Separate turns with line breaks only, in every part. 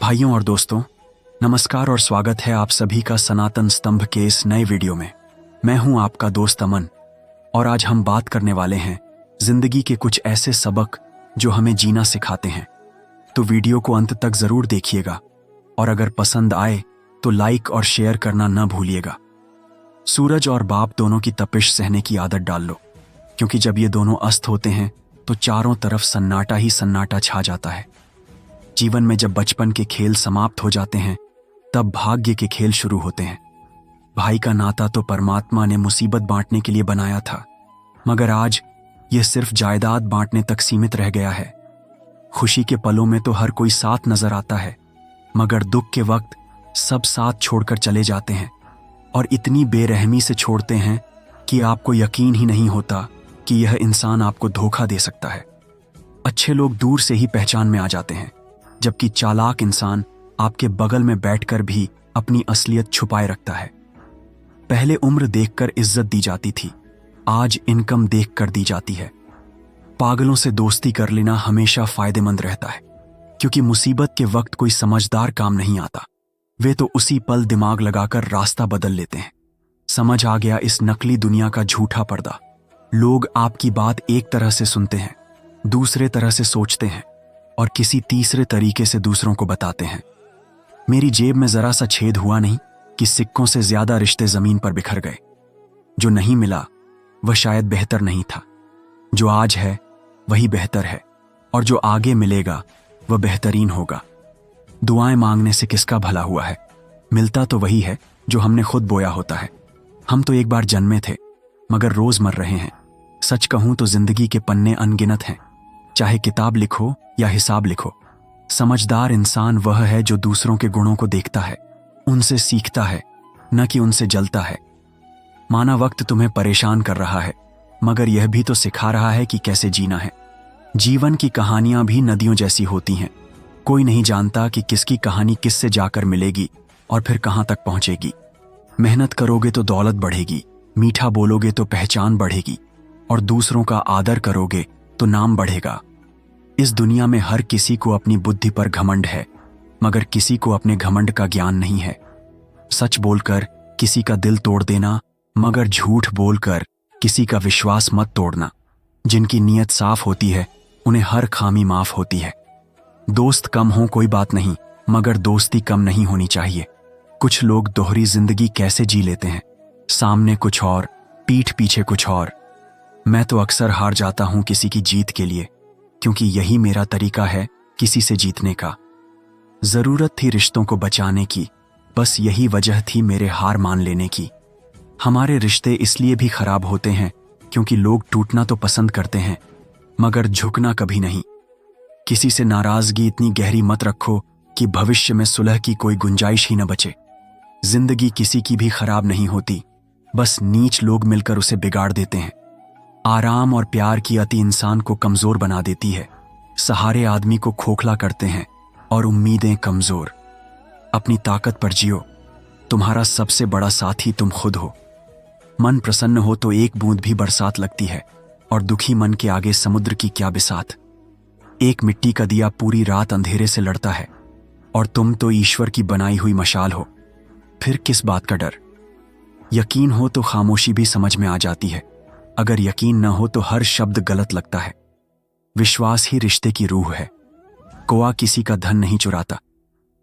भाइयों और दोस्तों, नमस्कार और स्वागत है आप सभी का सनातन स्तंभ के इस नए वीडियो में। मैं हूं आपका दोस्त अमन और आज हम बात करने वाले हैं जिंदगी के कुछ ऐसे सबक जो हमें जीना सिखाते हैं। तो वीडियो को अंत तक जरूर देखिएगा और अगर पसंद आए तो लाइक और शेयर करना न भूलिएगा। सूरज और बाप दोनों की तपिश सहने की आदत डाल लो, क्योंकि जब ये दोनों अस्त होते हैं तो चारों तरफ सन्नाटा ही सन्नाटा छा जाता है। जीवन में जब बचपन के खेल समाप्त हो जाते हैं तब भाग्य के खेल शुरू होते हैं। भाई का नाता तो परमात्मा ने मुसीबत बांटने के लिए बनाया था, मगर आज यह सिर्फ जायदाद बांटने तक सीमित रह गया है। खुशी के पलों में तो हर कोई साथ नजर आता है, मगर दुख के वक्त सब साथ छोड़कर चले जाते हैं और इतनी बेरहमी से छोड़ते हैं कि आपको यकीन ही नहीं होता कि यह इंसान आपको धोखा दे सकता है। अच्छे लोग दूर से ही पहचान में आ जाते हैं, जबकि चालाक इंसान आपके बगल में बैठकर भी अपनी असलियत छुपाए रखता है। पहले उम्र देखकर इज्जत दी जाती थी, आज इनकम देखकर दी जाती है। पागलों से दोस्ती कर लेना हमेशा फायदेमंद रहता है, क्योंकि मुसीबत के वक्त कोई समझदार काम नहीं आता। वे तो उसी पल दिमाग लगाकर रास्ता बदल लेते हैं। समझ आ गया इस नकली दुनिया का झूठा पर्दा। लोग आपकी बात एक तरह से सुनते हैं, दूसरे तरह से सोचते हैं और किसी तीसरे तरीके से दूसरों को बताते हैं। मेरी जेब में जरा सा छेद हुआ नहीं कि सिक्कों से ज्यादा रिश्ते जमीन पर बिखर गए। जो नहीं मिला वह शायद बेहतर नहीं था, जो आज है वही बेहतर है और जो आगे मिलेगा वह बेहतरीन होगा। दुआएं मांगने से किसका भला हुआ है? मिलता तो वही है जो हमने खुद बोया होता है। हम तो एक बार जन्मे थे, मगर रोज मर रहे हैं। सच कहूं तो जिंदगी के पन्ने अनगिनत हैं, चाहे किताब लिखो या हिसाब लिखो। समझदार इंसान वह है जो दूसरों के गुणों को देखता है, उनसे सीखता है, न कि उनसे जलता है। माना वक्त तुम्हें परेशान कर रहा है, मगर यह भी तो सिखा रहा है कि कैसे जीना है। जीवन की कहानियां भी नदियों जैसी होती हैं। कोई नहीं जानता कि किसकी कहानी किससे जाकर मिलेगी और फिर कहां तक पहुंचेगी। मेहनत करोगे तो दौलत बढ़ेगी, मीठा बोलोगे तो पहचान बढ़ेगी और दूसरों का आदर करोगे तो नाम बढ़ेगा। इस दुनिया में हर किसी को अपनी बुद्धि पर घमंड है, मगर किसी को अपने घमंड का ज्ञान नहीं है। सच बोलकर किसी का दिल तोड़ देना, मगर झूठ बोलकर किसी का विश्वास मत तोड़ना। जिनकी नीयत साफ होती है उन्हें हर खामी माफ होती है। दोस्त कम हो कोई बात नहीं, मगर दोस्ती कम नहीं होनी चाहिए। कुछ लोग दोहरी जिंदगी कैसे जी लेते हैं, सामने कुछ और, पीठ पीछे कुछ और। मैं तो अक्सर हार जाता हूं किसी की जीत के लिए, क्योंकि यही मेरा तरीका है किसी से जीतने का। जरूरत थी रिश्तों को बचाने की, बस यही वजह थी मेरे हार मान लेने की। हमारे रिश्ते इसलिए भी खराब होते हैं क्योंकि लोग टूटना तो पसंद करते हैं, मगर झुकना कभी नहीं। किसी से नाराजगी इतनी गहरी मत रखो कि भविष्य में सुलह की कोई गुंजाइश ही न बचे। जिंदगी किसी की भी खराब नहीं होती, बस नीच लोग मिलकर उसे बिगाड़ देते हैं। आराम और प्यार की अति इंसान को कमजोर बना देती है। सहारे आदमी को खोखला करते हैं और उम्मीदें कमजोर। अपनी ताकत पर जियो, तुम्हारा सबसे बड़ा साथी तुम खुद हो। मन प्रसन्न हो तो एक बूंद भी बरसात लगती है, और दुखी मन के आगे समुद्र की क्या बिसात। एक मिट्टी का दिया पूरी रात अंधेरे से लड़ता है, और तुम तो ईश्वर की बनाई हुई मशाल हो। फिर किस बात का डर? यकीन हो तो खामोशी भी समझ में आ जाती है, अगर यकीन न हो तो हर शब्द गलत लगता है। विश्वास ही रिश्ते की रूह है। कौआ किसी का धन नहीं चुराता,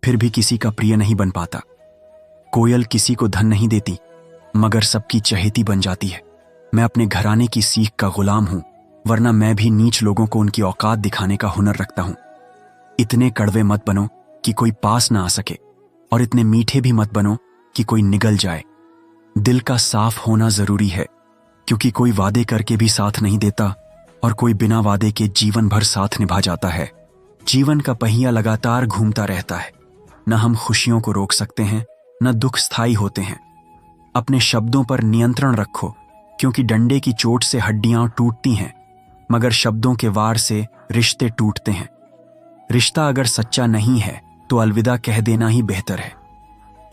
फिर भी किसी का प्रिय नहीं बन पाता। कोयल किसी को धन नहीं देती, मगर सबकी चहेती बन जाती है। मैं अपने घराने की सीख का गुलाम हूं, वरना मैं भी नीच लोगों को उनकी औकात दिखाने का हुनर रखता हूं। इतने कड़वे मत बनो कि कोई पास ना आ सके, और इतने मीठे भी मत बनो कि कोई निगल जाए। दिल का साफ होना जरूरी है, क्योंकि कोई वादे करके भी साथ नहीं देता और कोई बिना वादे के जीवन भर साथ निभा जाता है। जीवन का पहिया लगातार घूमता रहता है। न हम खुशियों को रोक सकते हैं, न दुख स्थायी होते हैं। अपने शब्दों पर नियंत्रण रखो, क्योंकि डंडे की चोट से हड्डियां टूटती हैं, मगर शब्दों के वार से रिश्ते टूटते हैं। रिश्ता अगर सच्चा नहीं है तो अलविदा कह देना ही बेहतर है।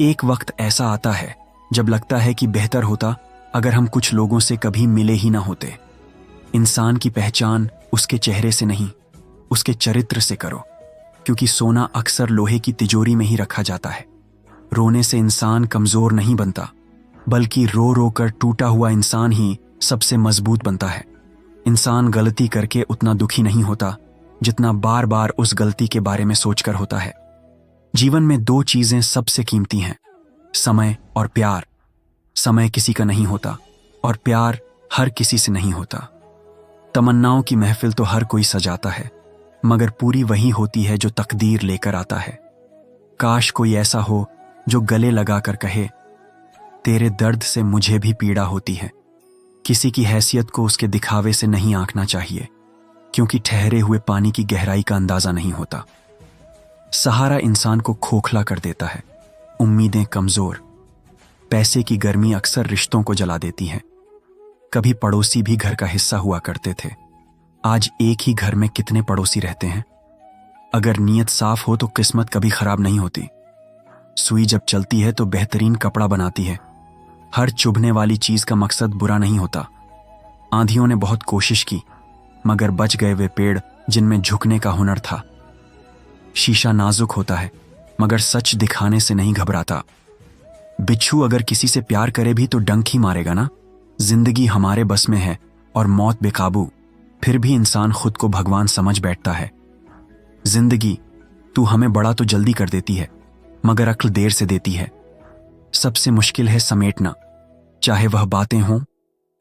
एक वक्त ऐसा आता है जब लगता है कि बेहतर होता अगर हम कुछ लोगों से कभी मिले ही ना होते। इंसान की पहचान उसके चेहरे से नहीं, उसके चरित्र से करो। क्योंकि सोना अक्सर लोहे की तिजोरी में ही रखा जाता है। रोने से इंसान कमजोर नहीं बनता, बल्कि रो रो कर टूटा हुआ इंसान ही सबसे मजबूत बनता है। इंसान गलती करके उतना दुखी नहीं होता जितना बार बार उस गलती के बारे में सोचकर होता है। जीवन में दो चीजें सबसे कीमती हैं, समय और प्यार। समय किसी का नहीं होता और प्यार हर किसी से नहीं होता। तमन्नाओं की महफिल तो हर कोई सजाता है, मगर पूरी वही होती है जो तकदीर लेकर आता है। काश कोई ऐसा हो जो गले लगाकर कहे, तेरे दर्द से मुझे भी पीड़ा होती है। किसी की हैसियत को उसके दिखावे से नहीं आंकना चाहिए, क्योंकि ठहरे हुए पानी की गहराई का अंदाजा नहीं होता। सहारा इंसान को खोखला कर देता है, उम्मीदें कमजोर। पैसे की गर्मी अक्सर रिश्तों को जला देती है। कभी पड़ोसी भी घर का हिस्सा हुआ करते थे, आज एक ही घर में कितने पड़ोसी रहते हैं। अगर नीयत साफ हो तो किस्मत कभी खराब नहीं होती। सुई जब चलती है तो बेहतरीन कपड़ा बनाती है। हर चुभने वाली चीज का मकसद बुरा नहीं होता। आंधियों ने बहुत कोशिश की, मगर बच गए वे पेड़ जिनमें झुकने का हुनर था। शीशा नाजुक होता है, मगर सच दिखाने से नहीं घबराता। बिच्छू अगर किसी से प्यार करे भी तो डंक ही मारेगा ना। जिंदगी हमारे बस में है और मौत बेकाबू, फिर भी इंसान खुद को भगवान समझ बैठता है। जिंदगी, तू हमें बड़ा तो जल्दी कर देती है, मगर अक्ल देर से देती है। सबसे मुश्किल है समेटना, चाहे वह बातें हों,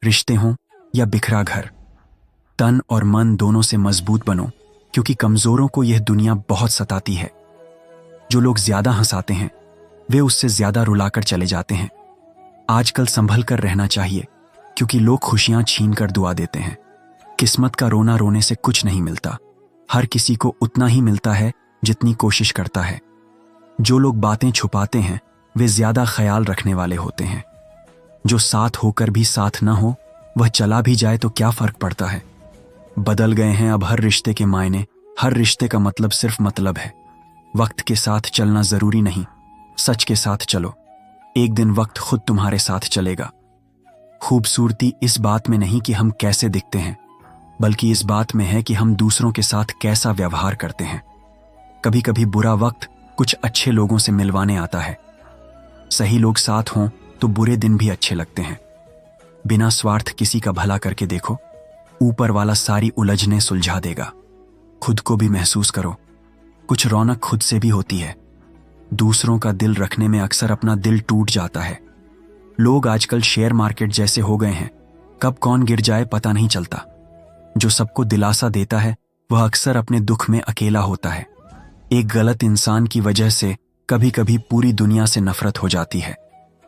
रिश्ते हों या बिखरा घर। तन और मन दोनों से मजबूत बनो, क्योंकि कमजोरों को यह दुनिया बहुत सताती है। जो लोग ज्यादा हंसाते हैं वे उससे ज्यादा रुलाकर चले जाते हैं। आजकल संभल कर रहना चाहिए, क्योंकि लोग खुशियां छीन कर दुआ देते हैं। किस्मत का रोना रोने से कुछ नहीं मिलता। हर किसी को उतना ही मिलता है जितनी कोशिश करता है। जो लोग बातें छुपाते हैं वे ज्यादा ख्याल रखने वाले होते हैं। जो साथ होकर भी साथ ना हो, वह चला भी जाए तो क्या फर्क पड़ता है। बदल गए हैं अब हर रिश्ते के मायने। हर रिश्ते का मतलब सिर्फ मतलब है। वक्त के साथ चलना जरूरी नहीं, सच के साथ चलो। एक दिन वक्त खुद तुम्हारे साथ चलेगा। खूबसूरती इस बात में नहीं कि हम कैसे दिखते हैं, बल्कि इस बात में है कि हम दूसरों के साथ कैसा व्यवहार करते हैं। कभी कभी बुरा वक्त कुछ अच्छे लोगों से मिलवाने आता है। सही लोग साथ हों तो बुरे दिन भी अच्छे लगते हैं। बिना स्वार्थ किसी का भला करके देखो, ऊपर वाला सारी उलझने सुलझा देगा। खुद को भी महसूस करो, कुछ रौनक खुद से भी होती है। दूसरों का दिल रखने में अक्सर अपना दिल टूट जाता है। लोग आजकल शेयर मार्केट जैसे हो गए हैं, कब कौन गिर जाए पता नहीं चलता। जो सबको दिलासा देता है वह अक्सर अपने दुख में अकेला होता है। एक गलत इंसान की वजह से कभी कभी पूरी दुनिया से नफरत हो जाती है।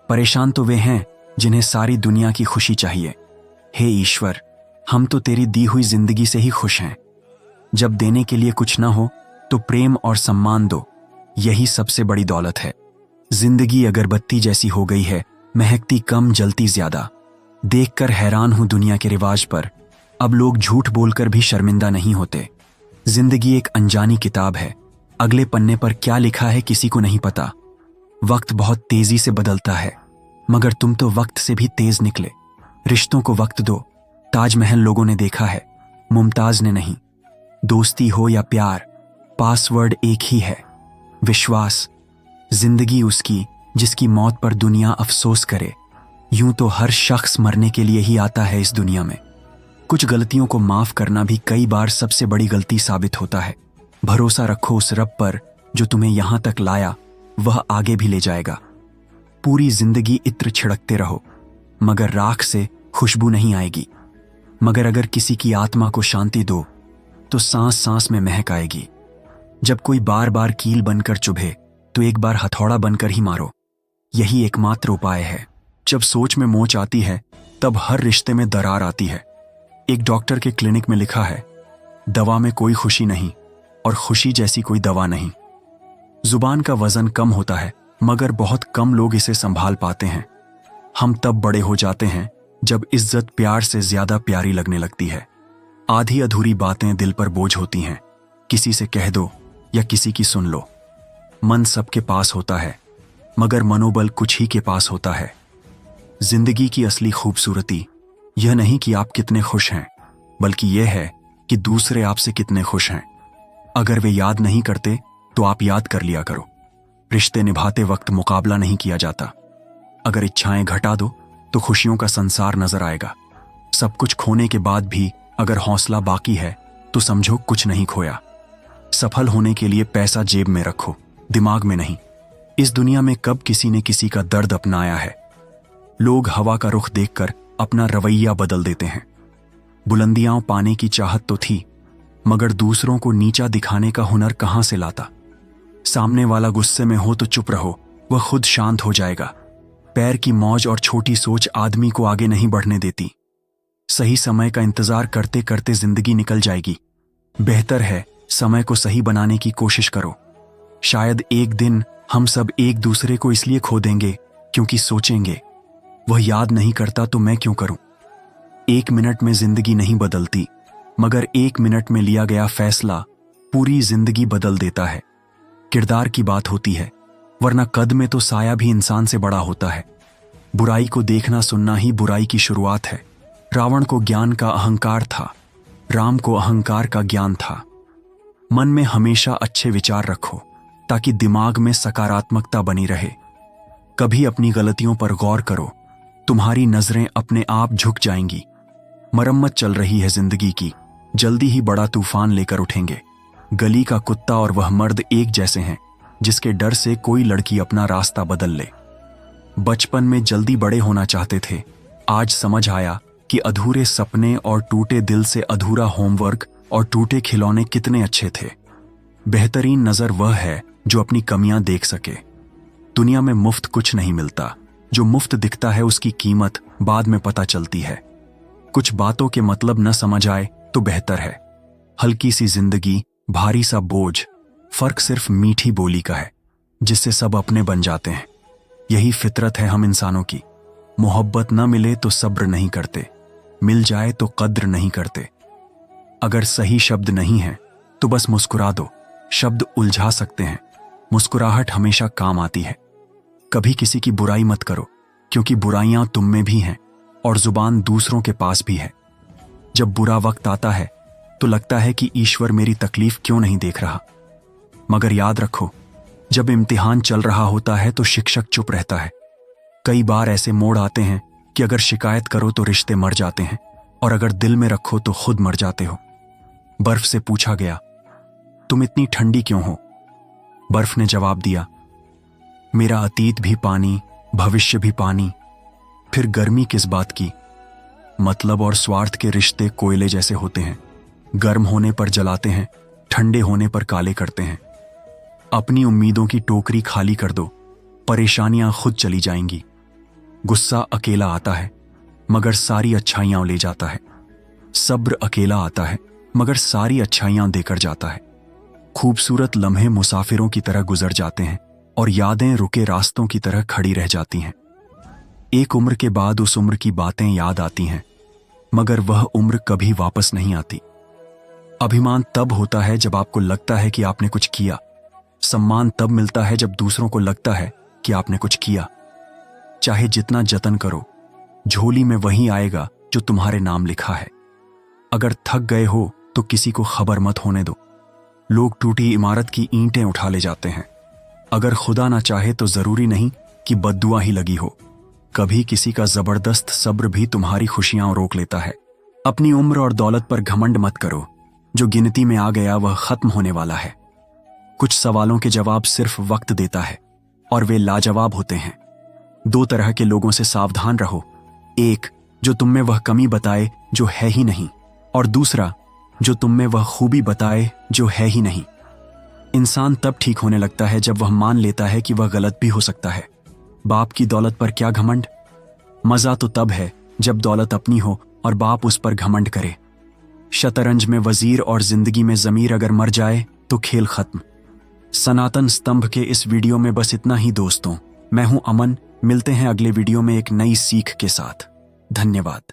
परेशान तो वे हैं जिन्हें सारी दुनिया की खुशी चाहिए। हे ईश्वर, हम तो तेरी दी हुई जिंदगी से ही खुश हैं। जब देने के लिए कुछ ना हो तो प्रेम और सम्मान दो, यही सबसे बड़ी दौलत है। जिंदगी अगरबत्ती जैसी हो गई है, महकती कम जलती ज्यादा। देखकर हैरान हूं दुनिया के रिवाज पर, अब लोग झूठ बोलकर भी शर्मिंदा नहीं होते। जिंदगी एक अनजानी किताब है, अगले पन्ने पर क्या लिखा है किसी को नहीं पता। वक्त बहुत तेजी से बदलता है, मगर तुम तो वक्त से भी तेज निकले। रिश्तों को वक्त दो। ताजमहल लोगों ने देखा है, मुमताज ने नहीं। दोस्ती हो या प्यार, पासवर्ड एक ही है, विश्वास। जिंदगी उसकी जिसकी मौत पर दुनिया अफसोस करे। यूं तो हर शख्स मरने के लिए ही आता है इस दुनिया में। कुछ गलतियों को माफ करना भी कई बार सबसे बड़ी गलती साबित होता है। भरोसा रखो उस रब पर जो तुम्हें यहां तक लाया, वह आगे भी ले जाएगा। पूरी जिंदगी इत्र छिड़कते रहो, मगर राख से खुशबू नहीं आएगी। मगर अगर किसी की आत्मा को शांति दो तो सांस सांस में महक आएगी। जब कोई बार बार कील बनकर चुभे तो एक बार हथौड़ा बनकर ही मारो, यही एकमात्र उपाय है। जब सोच में मोच आती है तब हर रिश्ते में दरार आती है। एक डॉक्टर के क्लिनिक में लिखा है, दवा में कोई खुशी नहीं और खुशी जैसी कोई दवा नहीं। जुबान का वजन कम होता है, मगर बहुत कम लोग इसे संभाल पाते हैं। हम तब बड़े हो जाते हैं जब इज्जत प्यार से ज्यादा प्यारी लगने लगती है। आधी अधूरी बातें दिल पर बोझ होती हैं, किसी से कह दो या किसी की सुन लो। मन सबके पास होता है, मगर मनोबल कुछ ही के पास होता है। जिंदगी की असली खूबसूरती यह नहीं कि आप कितने खुश हैं, बल्कि यह है कि दूसरे आपसे कितने खुश हैं। अगर वे याद नहीं करते तो आप याद कर लिया करो, रिश्ते निभाते वक्त मुकाबला नहीं किया जाता। अगर इच्छाएं घटा दो तो खुशियों का संसार नजर आएगा। सब कुछ खोने के बाद भी अगर हौसला बाकी है तो समझो कुछ नहीं खोया। सफल होने के लिए पैसा जेब में रखो, दिमाग में नहीं। इस दुनिया में कब किसी ने किसी का दर्द अपनाया है? लोग हवा का रुख देखकर अपना रवैया बदल देते हैं। बुलंदियां पाने की चाहत तो थी, मगर दूसरों को नीचा दिखाने का हुनर कहां से लाता? सामने वाला गुस्से में हो तो चुप रहो, वह खुद शांत हो जाएगा। पैर की मौज और छोटी सोच आदमी को आगे नहीं बढ़ने देती। सही समय का इंतजार करते करते जिंदगी निकल जाएगी। बेहतर है समय को सही बनाने की कोशिश करो। शायद एक दिन हम सब एक दूसरे को इसलिए खो देंगे क्योंकि सोचेंगे, वह याद नहीं करता तो मैं क्यों करूं। 1 मिनट में जिंदगी नहीं बदलती, मगर 1 मिनट में लिया गया फैसला पूरी जिंदगी बदल देता है। किरदार की बात होती है, वरना कद में तो साया भी इंसान से बड़ा होता है। बुराई को देखना सुनना ही बुराई की शुरुआत है। रावण को ज्ञान का अहंकार था, राम को अहंकार का ज्ञान था। मन में हमेशा अच्छे विचार रखो ताकि दिमाग में सकारात्मकता बनी रहे। कभी अपनी गलतियों पर गौर करो, तुम्हारी नजरें अपने आप झुक जाएंगी। मरम्मत चल रही है जिंदगी की, जल्दी ही बड़ा तूफान लेकर उठेंगे। गली का कुत्ता और वह मर्द एक जैसे हैं जिसके डर से कोई लड़की अपना रास्ता बदल ले। बचपन में जल्दी बड़े होना चाहते थे, आज समझ आया कि अधूरे सपने और टूटे दिल से अधूरा होमवर्क और टूटे खिलौने कितने अच्छे थे। बेहतरीन नजर वह है जो अपनी कमियां देख सके। दुनिया में मुफ्त कुछ नहीं मिलता, जो मुफ्त दिखता है उसकी कीमत बाद में पता चलती है। कुछ बातों के मतलब न समझ आए तो बेहतर है। हल्की सी जिंदगी, भारी सा बोझ, फर्क सिर्फ मीठी बोली का है जिससे सब अपने बन जाते हैं। यही फितरत है हम इंसानों की। मोहब्बत न मिले तो सब्र नहीं करते, मिल जाए तो कद्र नहीं करते। अगर सही शब्द नहीं है तो बस मुस्कुरा दो, शब्द उलझा सकते हैं, मुस्कुराहट हमेशा काम आती है। कभी किसी की बुराई मत करो क्योंकि बुराइयां तुम में भी हैं और जुबान दूसरों के पास भी है। जब बुरा वक्त आता है तो लगता है कि ईश्वर मेरी तकलीफ क्यों नहीं देख रहा, मगर याद रखो जब इम्तिहान चल रहा होता है तो शिक्षक चुप रहता है। कई बार ऐसे मोड़ आते हैं कि अगर शिकायत करो तो रिश्ते मर जाते हैं और अगर दिल में रखो तो खुद मर जाते हो। बर्फ से पूछा गया, तुम इतनी ठंडी क्यों हो? बर्फ ने जवाब दिया, मेरा अतीत भी पानी, भविष्य भी पानी, फिर गर्मी किस बात की? मतलब और स्वार्थ के रिश्ते कोयले जैसे होते हैं, गर्म होने पर जलाते हैं, ठंडे होने पर काले करते हैं। अपनी उम्मीदों की टोकरी खाली कर दो, परेशानियां खुद चली जाएंगी। गुस्सा अकेला आता है मगर सारी अच्छाइयां ले जाता है। सब्र अकेला आता है मगर सारी अच्छाइयां देकर जाता है। खूबसूरत लम्हे मुसाफिरों की तरह गुजर जाते हैं और यादें रुके रास्तों की तरह खड़ी रह जाती हैं। एक उम्र के बाद उस उम्र की बातें याद आती हैं, मगर वह उम्र कभी वापस नहीं आती। अभिमान तब होता है जब आपको लगता है कि आपने कुछ किया। सम्मान तब मिलता है जब दूसरों को लगता है कि आपने कुछ किया। चाहे जितना जतन करो, झोली में वही आएगा जो तुम्हारे नाम लिखा है। अगर थक गए हो तो किसी को खबर मत होने दो। लोग टूटी इमारत की ईंटें उठा ले जाते हैं। अगर खुदा ना चाहे तो जरूरी नहीं कि बद्दुआ ही लगी हो। कभी किसी का जबरदस्त सब्र भी तुम्हारी खुशियां रोक लेता है। अपनी उम्र और दौलत पर घमंड मत करो, जो गिनती में आ गया वह खत्म होने वाला है। कुछ सवालों के जवाब सिर्फ वक्त देता है और वे लाजवाब होते हैं। 2 तरह के लोगों से सावधान रहो, एक जो तुम में वह कमी बताए जो है ही नहीं, और दूसरा जो तुम में वह खूबी बताए जो है ही नहीं। इंसान तब ठीक होने लगता है जब वह मान लेता है कि वह गलत भी हो सकता है। बाप की दौलत पर क्या घमंड? मजा तो तब है जब दौलत अपनी हो और बाप उस पर घमंड करे। शतरंज में वजीर और जिंदगी में जमीर अगर मर जाए तो खेल खत्म। सनातन स्तंभ के इस वीडियो में बस इतना ही दोस्तों। मैं हूं अमन, मिलते हैं अगले वीडियो में एक नई सीख के साथ। धन्यवाद।